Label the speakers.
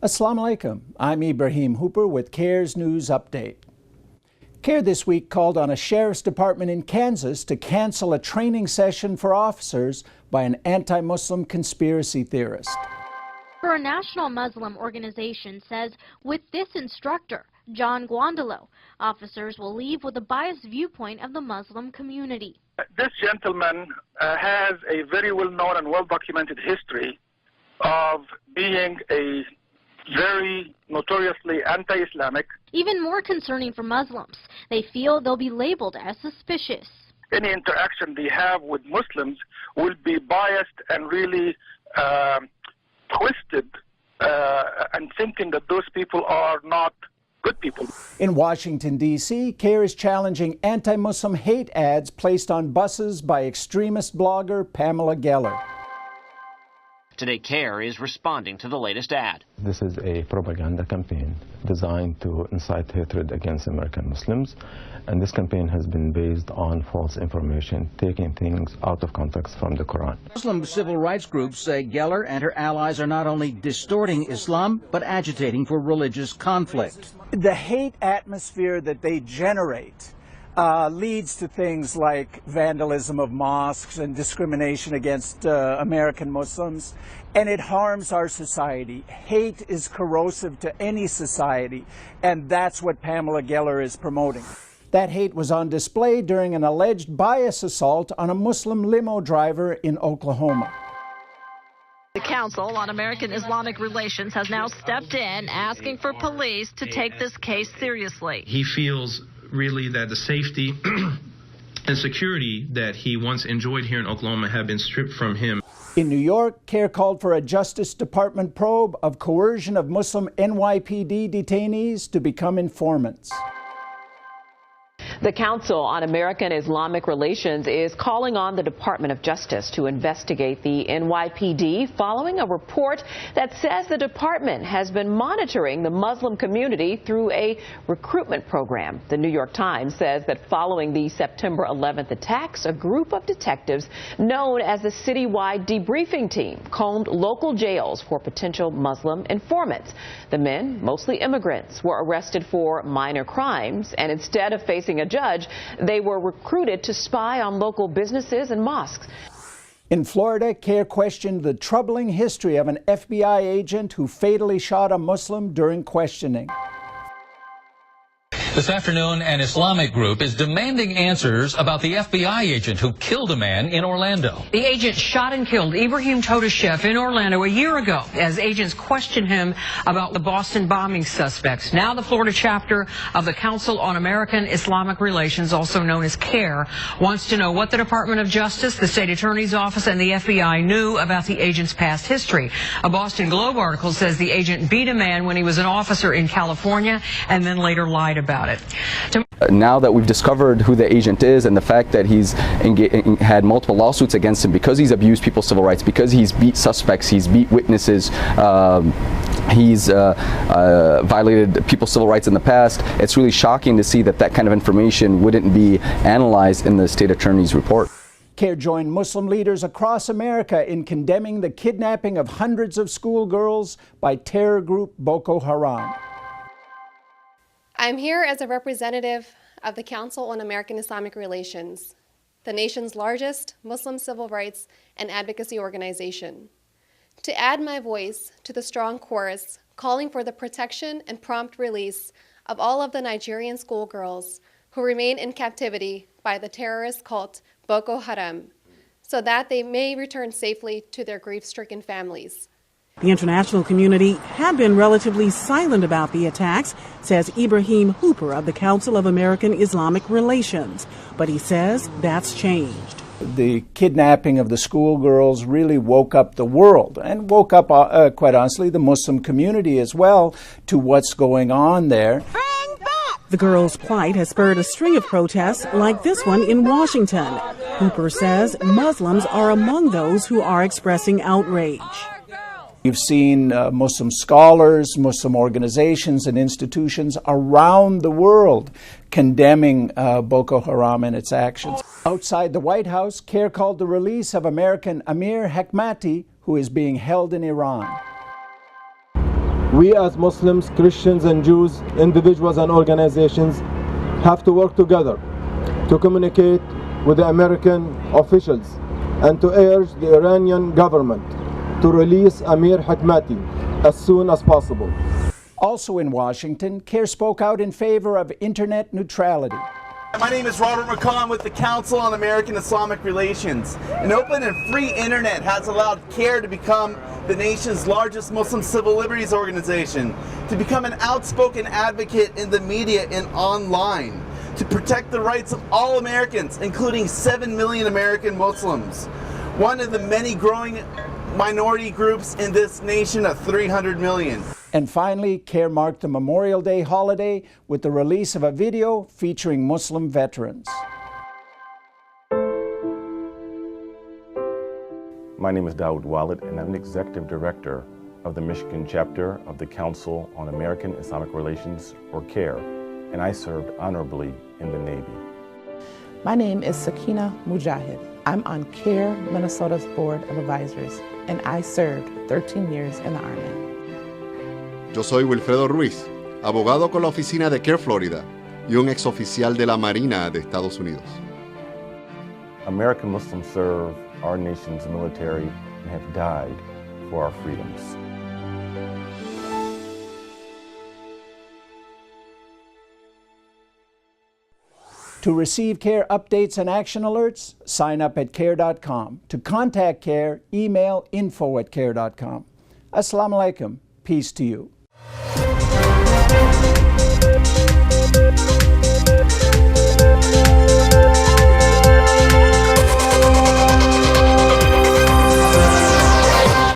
Speaker 1: Assalamu alaikum. I'm Ibrahim Hooper with CAIR's News Update. CAIR this week called on a sheriff's department in Kansas to cancel a training session for officers by an anti-Muslim conspiracy theorist.
Speaker 2: A national Muslim organization says with this instructor, John Guandolo, officers will leave with a biased viewpoint of the Muslim community.
Speaker 3: This gentleman has a very well-known and well-documented history of being a very notoriously anti-Islamic.
Speaker 2: Even more concerning for Muslims, they feel they'll be labeled as suspicious.
Speaker 3: Any interaction they have with Muslims will be biased and really twisted and thinking that those people are not good people.
Speaker 1: In Washington, D.C., CAIR is challenging anti-Muslim hate ads placed on buses by extremist blogger Pamela Geller.
Speaker 4: Today, CAIR is responding to the latest ad.
Speaker 5: This is a propaganda campaign designed to incite hatred against American Muslims, and this campaign has been based on false information, taking things out of context from the Quran.
Speaker 6: Muslim civil rights groups say Geller and her allies are not only distorting Islam, but agitating for religious conflict.
Speaker 1: The hate atmosphere that they generate leads to things like vandalism of mosques and discrimination against American Muslims, and it harms our society. Hate is corrosive to any society, and that's what Pamela Geller is promoting. That hate was on display during an alleged bias assault on a Muslim limo driver in Oklahoma.
Speaker 7: The Council on American Islamic Relations has now stepped in, asking for police to take this case seriously.
Speaker 8: He feels really that the safety and security that he once enjoyed here in Oklahoma have been stripped from him.
Speaker 1: In New York, CAIR called for a Justice Department probe of coercion of Muslim NYPD detainees to become informants.
Speaker 9: The Council on American Islamic Relations is calling on the Department of Justice to investigate the NYPD following a report that says the department has been monitoring the Muslim community through a recruitment program. The New York Times says that following the September 11th attacks, a group of detectives known as the Citywide Debriefing Team combed local jails for potential Muslim informants. The men, mostly immigrants, were arrested for minor crimes, and instead of facing a judge, they were recruited to spy on local businesses and mosques.
Speaker 1: In Florida, CAIR questioned the troubling history of an FBI agent who fatally shot a Muslim during questioning.
Speaker 10: This afternoon, an Islamic group is demanding answers about the FBI agent who killed a man in Orlando.
Speaker 11: The agent shot and killed Ibrahim Todashev in Orlando a year ago as agents questioned him about the Boston bombing suspects. Now the Florida chapter of the Council on American Islamic Relations, also known as CAIR, wants to know what the Department of Justice, the State Attorney's Office, and the FBI knew about the agent's past history. A Boston Globe article says the agent beat a man when he was an officer in California and then later lied about it.
Speaker 12: Now that we've discovered who the agent is and the fact that he's had multiple lawsuits against him because he's abused people's civil rights, because he's beat suspects, he's beat witnesses, he's violated people's civil rights in the past, it's really shocking to see that that kind of information wouldn't be analyzed in the state attorney's report.
Speaker 1: CAIR joined Muslim leaders across America in condemning the kidnapping of hundreds of schoolgirls by terror group Boko Haram.
Speaker 13: I'm here as a representative of the Council on American Islamic Relations, the nation's largest Muslim civil rights and advocacy organization, to add my voice to the strong chorus calling for the protection and prompt release of all of the Nigerian schoolgirls who remain in captivity by the terrorist cult Boko Haram, so that they may return safely to their grief-stricken families.
Speaker 14: The international community had been relatively silent about the attacks, says Ibrahim Hooper of the Council of American Islamic Relations. But he says that's changed.
Speaker 1: The kidnapping of the schoolgirls really woke up the world and woke up, quite honestly, the Muslim community as well to what's going on there.
Speaker 14: The girls' plight has spurred a string of protests like this one in Washington. Hooper says Muslims are among those who are expressing outrage.
Speaker 1: You've seen Muslim scholars, Muslim organizations and institutions around the world condemning Boko Haram and its actions. Outside the White House, CAIR called the release of American Amir Hekmati, who is being held in Iran.
Speaker 15: We as Muslims, Christians and Jews, individuals and organizations have to work together to communicate with the American officials and to urge the Iranian government to release Amir Hekmati as soon as possible.
Speaker 1: Also in Washington, CAIR spoke out in favor of internet neutrality.
Speaker 16: My name is Robert McCall. I'm with the Council on American Islamic Relations. An open and free internet has allowed CAIR to become the nation's largest Muslim civil liberties organization, to become an outspoken advocate in the media and online, to protect the rights of all Americans, including 7 million American Muslims, one of the many growing minority groups in this nation of 300 million.
Speaker 1: And finally, CAIR marked the Memorial Day holiday with the release of a video featuring Muslim veterans.
Speaker 17: My name is Dawood Walid, and I'm the Executive Director of the Michigan chapter of the Council on American Islamic Relations, or CAIR, and I served honorably in the Navy.
Speaker 18: My name is Sakina Mujahid. I'm on CAIR Minnesota's Board of Advisors, and I served 13 years in the Army.
Speaker 19: Yo soy Wilfredo Ruiz, abogado con la oficina de CAIR Florida y un exoficial de la Marina de Estados Unidos.
Speaker 17: American Muslims serve our nation's military and have died for our freedoms.
Speaker 1: To receive CAIR updates and action alerts, sign up at CAIR.com. To contact CAIR, email info@CAIR.com. Assalamu alaikum. Peace to you.